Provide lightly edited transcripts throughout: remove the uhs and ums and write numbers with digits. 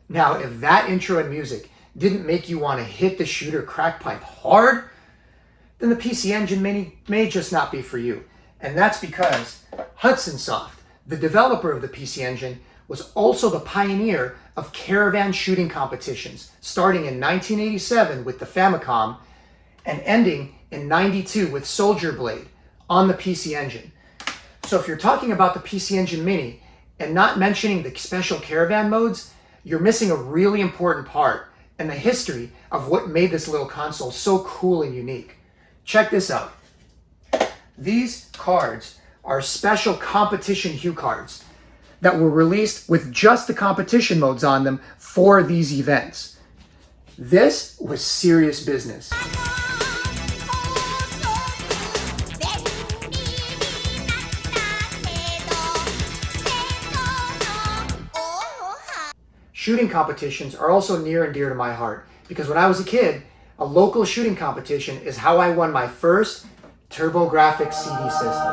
Now, if that intro and music didn't make you want to hit the shooter Crackpipe hard, then the PC Engine Mini may just not be for you. And that's because Hudson Soft, the developer of the PC Engine, was also the pioneer of caravan shooting competitions, starting in 1987 with the Famicom and ending in 92 with Soldier Blade on the PC Engine. So if you're talking about the PC Engine Mini and not mentioning the special caravan modes, you're missing a really important part in the history of what made this little console so cool and unique. Check this out. These cards are special competition hue cards that were released with just the competition modes on them for these events. This was serious business. Shooting competitions are also near and dear to my heart because when I was a kid, a local shooting competition is how I won my first TurboGrafx CD system.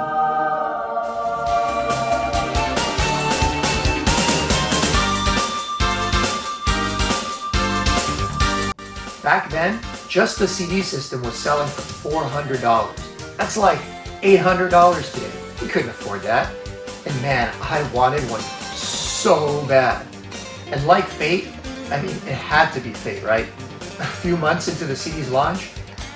Back then, just the CD system was selling for $400. That's like $800 today. We couldn't afford that. And man, I wanted one so bad. And like fate, I mean, it had to be fate, right? A few months into the CD's launch,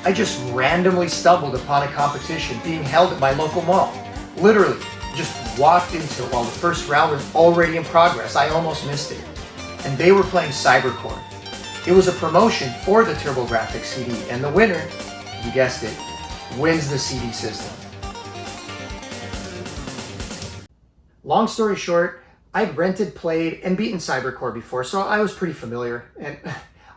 I just randomly stumbled upon a competition being held at my local mall. Literally, just walked into it while the first round was already in progress. I almost missed it. And they were playing Cybercore. It was a promotion for the TurboGrafx CD, and the winner, you guessed it, wins the CD system. Long story short, I'd rented, played, and beaten Cybercore before, so I was pretty familiar. And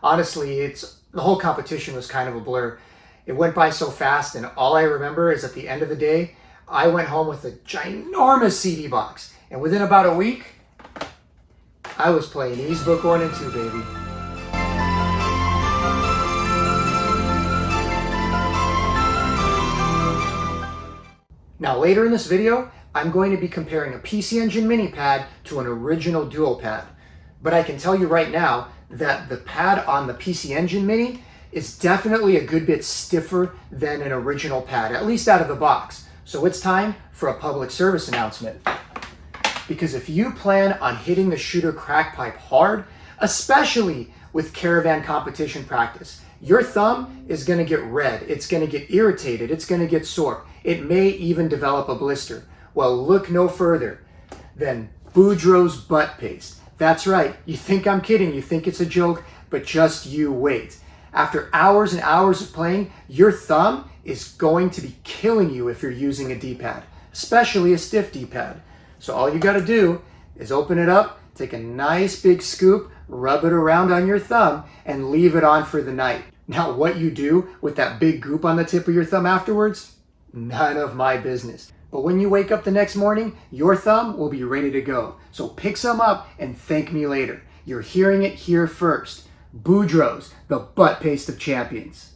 honestly, the whole competition was kind of a blur. It went by so fast, and all I remember is at the end of the day, I went home with a ginormous CD box. And within about a week, I was playing Ys Book 1 and 2, baby. Now later in this video, I'm going to be comparing a PC Engine Mini pad to an original Duo pad. But I can tell you right now that the pad on the PC Engine Mini is definitely a good bit stiffer than an original pad, at least out of the box. So it's time for a public service announcement. Because if you plan on hitting the shooter Crackpipe hard, especially with caravan competition practice, your thumb is going to get red, it's going to get irritated, it's going to get sore. It may even develop a blister. Well, look no further than Boudreaux's butt paste. That's right, you think I'm kidding, you think it's a joke, but just you wait. After hours and hours of playing, your thumb is going to be killing you if you're using a D-pad, especially a stiff D-pad. So all you gotta do is open it up, take a nice big scoop, rub it around on your thumb, and leave it on for the night. Now what you do with that big goop on the tip of your thumb afterwards, none of my business. But when you wake up the next morning, your thumb will be ready to go. So pick some up and thank me later. You're hearing it here first. Boudreaux's, the butt paste of champions.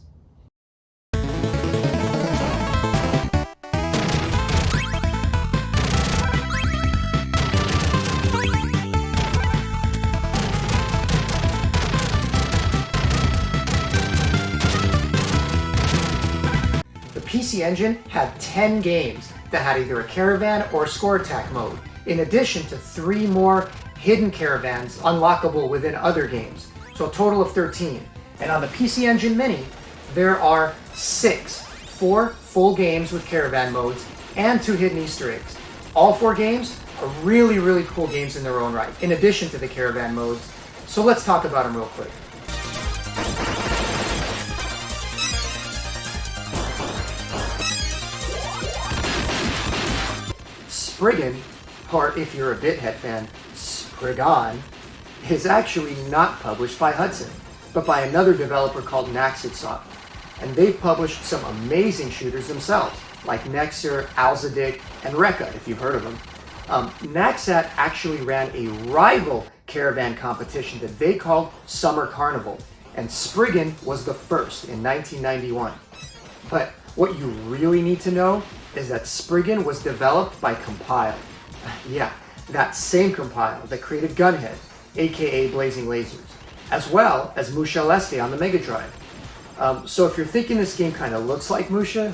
The PC Engine had 10 games that had either a caravan or a score attack mode, in addition to 3 more hidden caravans unlockable within other games. So a total of 13. And on the PC Engine Mini, there are 4 full games with caravan modes and 2 hidden Easter eggs. All 4 games are really, really cool games in their own right, in addition to the caravan modes. So let's talk about them real quick. Spriggan, or if you're a Bithead fan, Spriggan, is actually not published by Hudson, but by another developer called Naxxedsoft. And they've published some amazing shooters themselves, like Nexer, Alzadik, and Rekka, if you've heard of them. Naxxat actually ran a rival Caravan competition that they called Summer Carnival, and Spriggan was the first in 1991. But what you really need to know is that Spriggan was developed by Compile. Yeah, that same Compile that created Gunhead, aka Blazing Lasers, as well as Musha Leste on the Mega Drive. So if you're thinking this game kind of looks like Musha,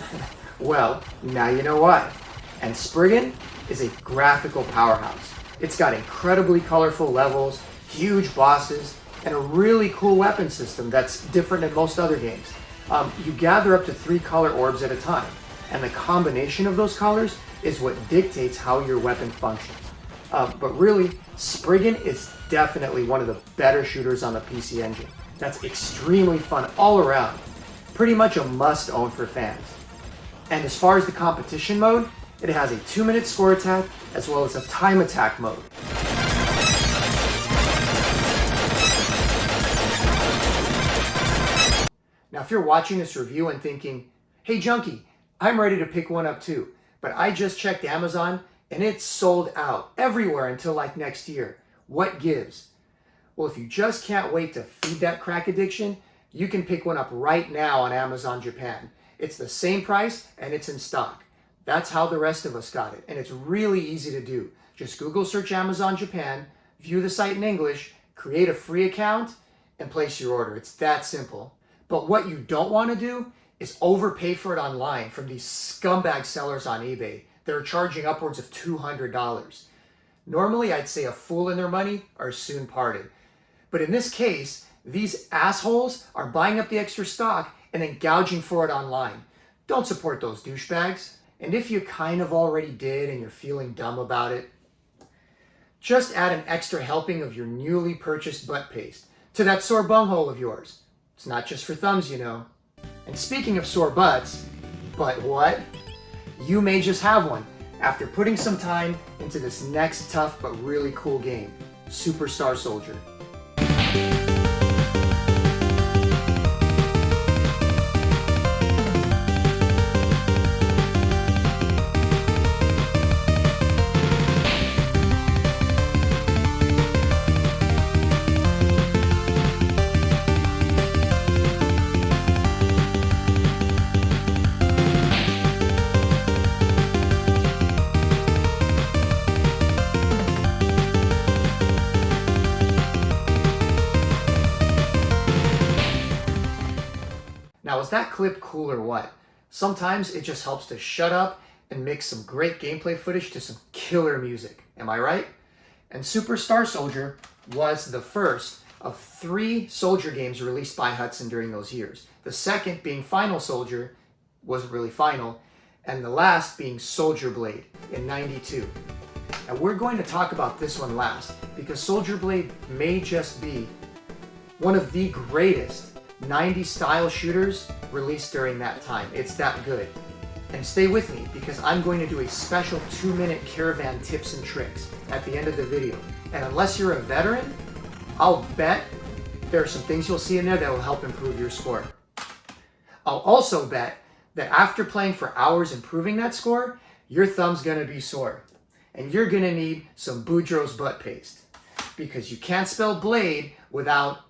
well, now you know why. And Spriggan is a graphical powerhouse. It's got incredibly colorful levels, huge bosses, and a really cool weapon system that's different than most other games. You gather up to 3 color orbs at a time, and the combination of those colors is what dictates how your weapon functions. But really, Spriggan is definitely one of the better shooters on the PC Engine. That's extremely fun all around. Pretty much a must-own for fans. And as far as the competition mode, it has a 2-minute score attack as well as a time attack mode. Now if you're watching this review and thinking, hey Junkie, I'm ready to pick one up too, but I just checked Amazon and it's sold out everywhere until like next year. What gives? Well, if you just can't wait to feed that crack addiction, you can pick one up right now on Amazon Japan. It's the same price and it's in stock. That's how the rest of us got it, and it's really easy to do. Just Google search Amazon Japan, view the site in English, create a free account, and place your order. It's that simple. But what you don't want to do is overpay for it online from these scumbag sellers on eBay. They're charging upwards of $200. Normally, I'd say a fool and their money are soon parted. But in this case, these assholes are buying up the extra stock and then gouging for it online. Don't support those douchebags. And if you kind of already did and you're feeling dumb about it, just add an extra helping of your newly purchased butt paste to that sore bunghole of yours. It's not just for thumbs, you know. And speaking of sore butts, but what? You may just have one after putting some time into this next tough but really cool game, Superstar Soldier. Now, is that clip cool or what? Sometimes it just helps to shut up and mix some great gameplay footage to some killer music. Am I right? And Superstar Soldier was the first of 3 Soldier games released by Hudson during those years. The second being Final Soldier, wasn't really final, and the last being Soldier Blade in '92. And we're going to talk about this one last because Soldier Blade may just be one of the greatest 90s style shooters released during that time. It's that good. And stay with me because I'm going to do a special 2-minute Caravan tips and tricks at the end of the video. And unless you're a veteran, I'll bet there are some things you'll see in there that will help improve your score. I'll also bet that after playing for hours improving that score, your thumb's gonna be sore. And you're gonna need some Boudreaux's butt paste. Because you can't spell blade without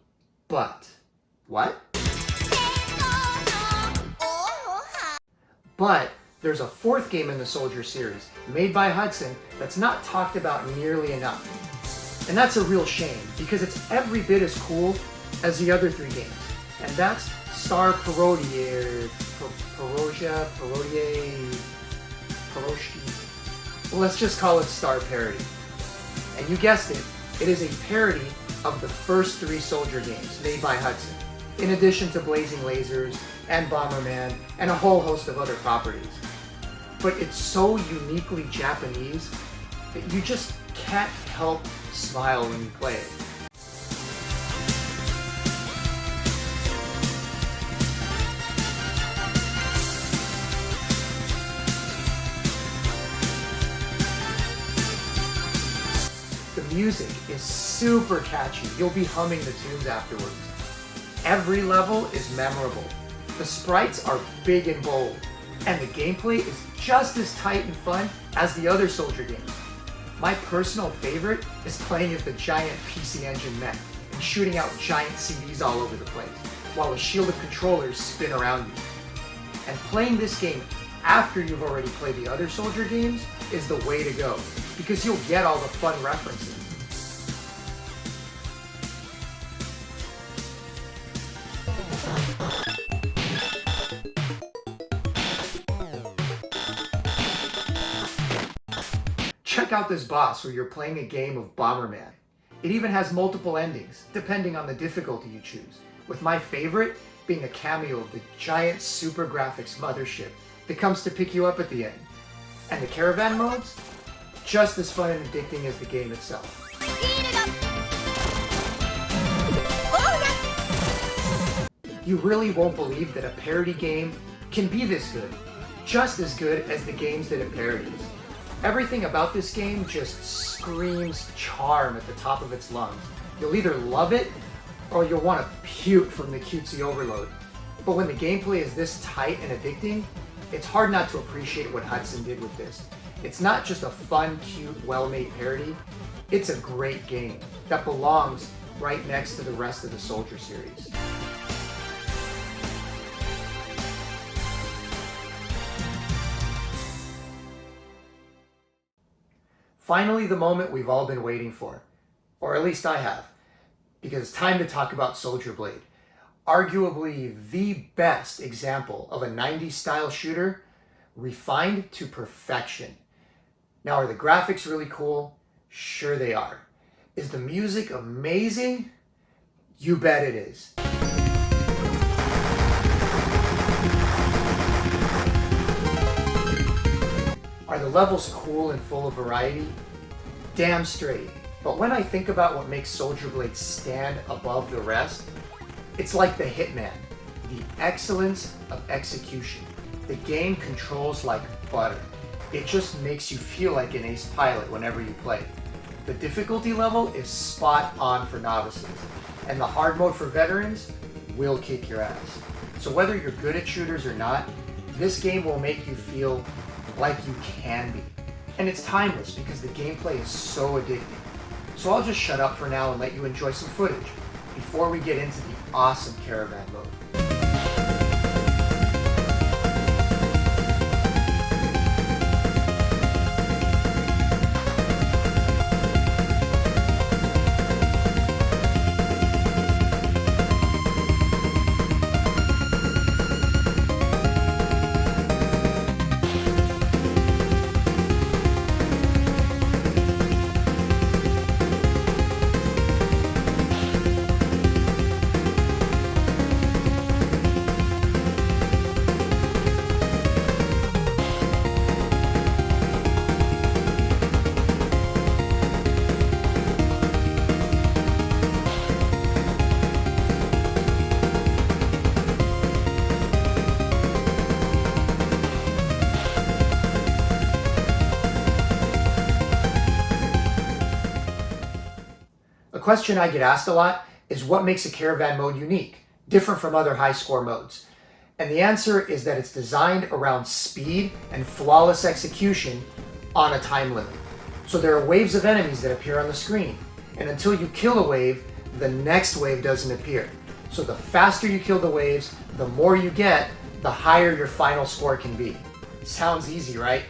butt. What? But there's a 4th game in the Soldier series, made by Hudson, that's not talked about nearly enough. And that's a real shame, because it's every bit as cool as the other 3 games. And that's Star Parodier, Parodier, well, let's just call it Star Parody. And you guessed it, it is a parody of the first 3 Soldier games made by Hudson, in addition to Blazing Lasers and Bomberman and a whole host of other properties. But it's so uniquely Japanese that you just can't help smile when you play it. music is super catchy. You'll be humming the tunes afterwards. Every level is memorable. The sprites are big and bold, and the gameplay is just as tight and fun as the other Soldier games. My personal favorite is playing as the giant PC Engine mech and shooting out giant CDs all over the place, while a shield of controllers spin around you. And playing this game after you've already played the other Soldier games is the way to go, because you'll get all the fun references. Check out this boss where you're playing a game of Bomberman. It even has multiple endings, depending on the difficulty you choose, with my favorite being a cameo of the giant TurboGrafx mothership that comes to pick you up at the end. And the Caravan modes? Just as fun and addicting as the game itself. You really won't believe that a parody game can be this good, just as good as the games that it parodies. Everything about this game just screams charm at the top of its lungs. You'll either love it or you'll want to puke from the cutesy overload. But when the gameplay is this tight and addicting, it's hard not to appreciate what Hudson did with this. It's not just a fun, cute, well-made parody. It's a great game that belongs right next to the rest of the Soldier series. Finally, the moment we've all been waiting for, or at least I have, because it's time to talk about Soldier Blade, arguably the best example of a 90s style shooter refined to perfection. Now, are the graphics really cool? Sure they are. Is the music amazing? You bet it is. Are the levels cool and full of variety? Damn straight. But when I think about what makes Soldier Blade stand above the rest, it's like the Hitman, the excellence of execution. The game controls like butter. It just makes you feel like an ace pilot whenever you play. The difficulty level is spot on for novices, and the hard mode for veterans will kick your ass. So whether you're good at shooters or not, this game will make you feel like you can be. And it's timeless because the gameplay is so addicting. So I'll just shut up for now and let you enjoy some footage before we get into the awesome Caravan mode. A question I get asked a lot is what makes a Caravan mode unique, different from other high score modes? And the answer is that it's designed around speed and flawless execution on a time limit. So there are waves of enemies that appear on the screen, and until you kill a wave, the next wave doesn't appear. So the faster you kill the waves, the more you get, the higher your final score can be. Sounds easy, right?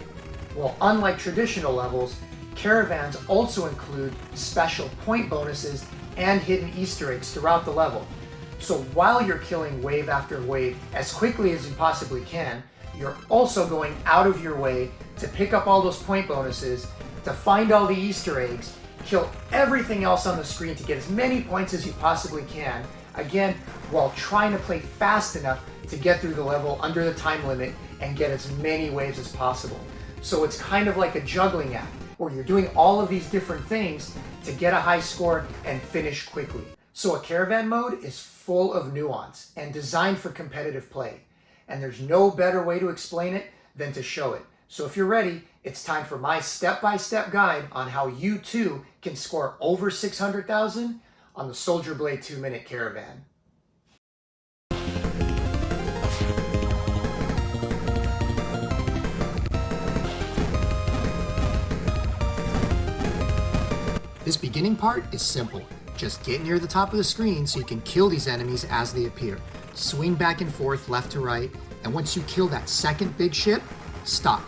Well, unlike traditional levels, Caravans also include special point bonuses and hidden Easter eggs throughout the level. So while you're killing wave after wave as quickly as you possibly can, you're also going out of your way to pick up all those point bonuses, to find all the Easter eggs, kill everything else on the screen to get as many points as you possibly can, again, while trying to play fast enough to get through the level under the time limit and get as many waves as possible. So it's kind of like a juggling act, where you're doing all of these different things to get a high score and finish quickly. So a Caravan mode is full of nuance and designed for competitive play. And there's no better way to explain it than to show it. So if you're ready, it's time for my step-by-step guide on how you too can score over 600,000 on the Soldier Blade 2-minute Caravan. This beginning part is simple. Just get near the top of the screen so you can kill these enemies as they appear. Swing back and forth, left to right, and once you kill that second big ship, stop.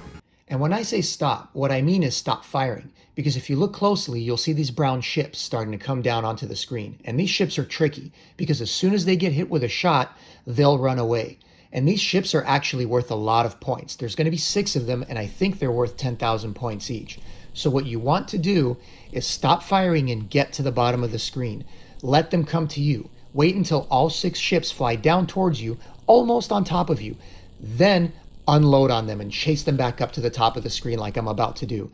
And when I say stop, what I mean is stop firing. Because if you look closely, you'll see these brown ships starting to come down onto the screen. And these ships are tricky, because as soon as they get hit with a shot, they'll run away. And these ships are actually worth a lot of points. There's going to be 6 of them, and I think they're worth 10,000 points each. So what you want to do is stop firing and get to the bottom of the screen. Let them come to you. Wait until all 6 ships fly down towards you, almost on top of you. Then unload on them and chase them back up to the top of the screen like I'm about to do.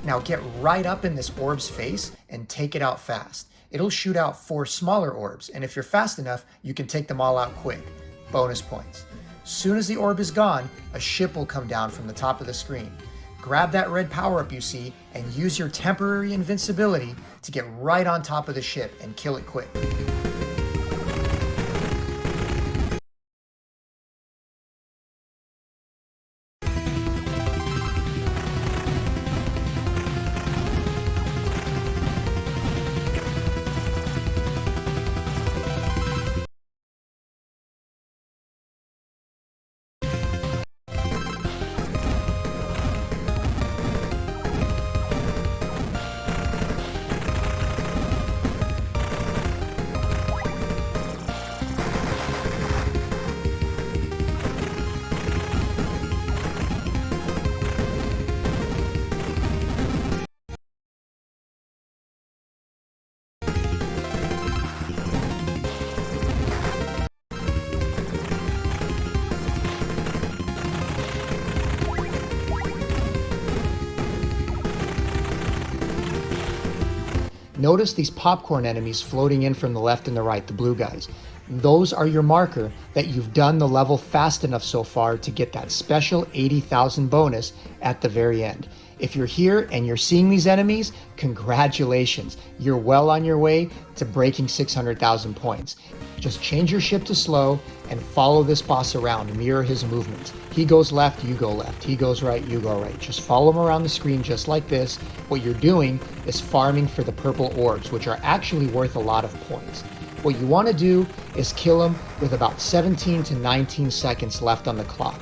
Now get right up in this orb's face and take it out fast. It'll shoot out 4 smaller orbs, and if you're fast enough, you can take them all out quick. Bonus points. Soon as the orb is gone, a ship will come down from the top of the screen. Grab that red power-up you see and use your temporary invincibility to get right on top of the ship and kill it quick. Notice these popcorn enemies floating in from the left and the right, the blue guys. Those are your marker that you've done the level fast enough so far to get that special 80,000 bonus at the very end. If you're here and you're seeing these enemies, congratulations. You're well on your way to breaking 600,000 points. Just change your ship to slow and follow this boss around, mirror his movements. He goes left, you go left. He goes right, you go right. Just follow him around the screen just like this. What you're doing is farming for the purple orbs, which are actually worth a lot of points. What you want to do is kill him with about 17 to 19 seconds left on the clock.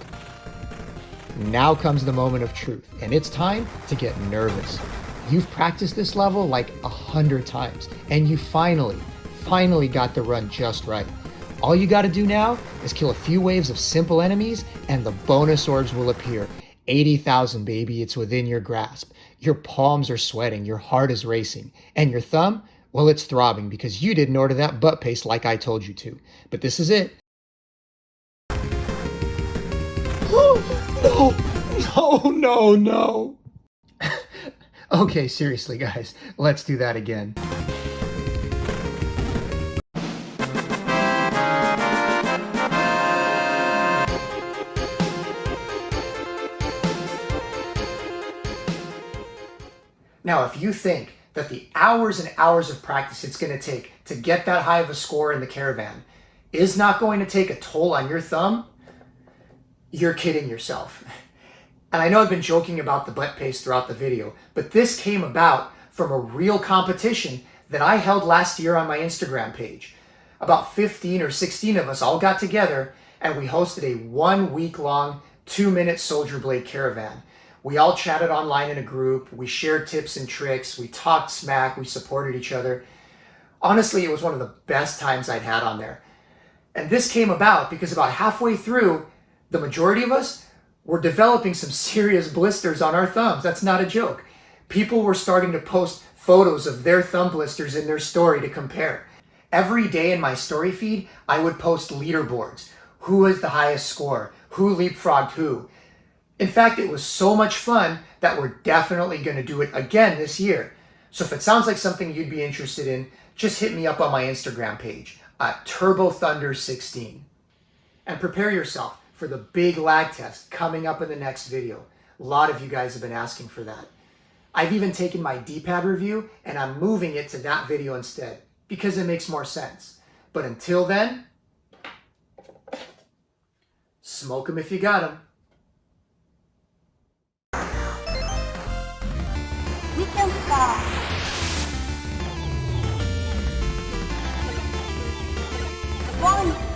Now comes the moment of truth, and it's time to get nervous. You've practiced this level like 100 times, and you finally got the run just right. All you got to do now is kill a few waves of simple enemies, and the bonus orbs will appear. 80,000, baby, it's within your grasp. Your palms are sweating, your heart is racing, and your thumb, well, it's throbbing because you didn't order that butt paste like I told you to. But this is it. No. Okay, seriously, guys, let's do that again. Now, if you think that the hours and hours of practice it's going to take to get that high of a score in the Caravan is not going to take a toll on your thumb, you're kidding yourself. And I know I've been joking about the butt paste throughout the video, but this came about from a real competition that I held last year on my Instagram page. About 15 or 16 of us all got together and we hosted a 1-week-long 2-minute Soldier Blade Caravan. We all chatted online in a group, we shared tips and tricks, we talked smack, we supported each other. Honestly, it was one of the best times I'd had on there. And this came about because about halfway through, the majority of us were developing some serious blisters on our thumbs. That's not a joke. People were starting to post photos of their thumb blisters in their story to compare. Every day in my story feed, I would post leaderboards. Who was the highest score? Who leapfrogged who? In fact, it was so much fun that we're definitely going to do it again this year. So if it sounds like something you'd be interested in, just hit me up on my Instagram page at TurboThunder16. And prepare yourself for the big lag test coming up in the next video. A lot of you guys have been asking for that. I've even taken my D-pad review and I'm moving it to that video instead because it makes more sense. But until then, smoke 'em if you got 'em. Weekend Star. One.